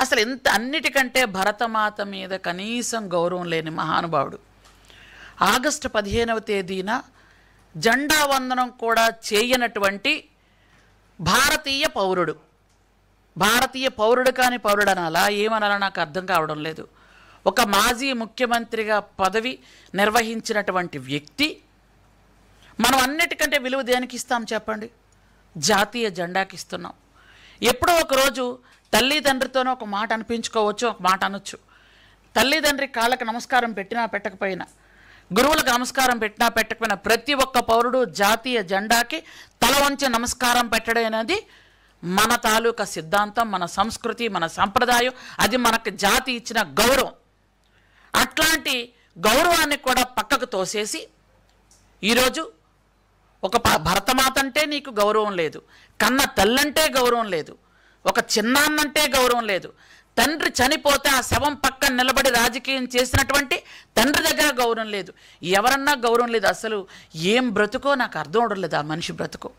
అసలు ఎంత అన్నిటికంటే భరతమాత మీద కనీసం గౌరవం లేని మహానుభావుడు. ఆగస్టు 15వ తేదీన జెండా వందనం కూడా చేయనటువంటి భారతీయ పౌరుడు. భారతీయ పౌరుడు కాని పౌరుడు అనాలా ఏమనాలా నాకు అర్థం కావడం లేదు. ఒక మాజీ ముఖ్యమంత్రిగా పదవి నిర్వహించినటువంటి వ్యక్తి మనం అన్నిటికంటే విలువ దేనికి ఇస్తాం చెప్పండి? జాతీయ జెండాకి ఇస్తున్నాం. ఎప్పుడో ఒకరోజు తల్లిదండ్రితోనూ ఒక మాట అనిపించుకోవచ్చు, ఒక మాట అనొచ్చు. తల్లిదండ్రి కాళ్ళకు నమస్కారం పెట్టినా పెట్టకపోయినా, గురువులకు నమస్కారం పెట్టినా పెట్టకపోయినా ప్రతి ఒక్క పౌరుడు జాతీయ జెండాకి తల వంచి నమస్కారం పెట్టడం అనేది మన తాలూకా సిద్ధాంతం, మన సంస్కృతి, మన సంప్రదాయం. అది మనకు జాతి ఇచ్చిన గౌరవం. అట్లాంటి గౌరవాన్ని కూడా పక్కకు తోసేసి ఈరోజు ఒక భరతమాత అంటే నీకు గౌరవం లేదు, కన్న తల్లంటే గౌరవం లేదు, ఒక చిన్నాన్నంటే గౌరవం లేదు, తండ్రి చనిపోతే ఆ శవం పక్కన నిలబడి రాజకీయం చేసినటువంటి తండ్రి దగ్గర గౌరవం లేదు, ఎవరన్నా గౌరవం లేదు. అసలు ఏం బ్రతుకో నాకు అర్థం అవడం లేదు ఆ మనిషి బ్రతుకు.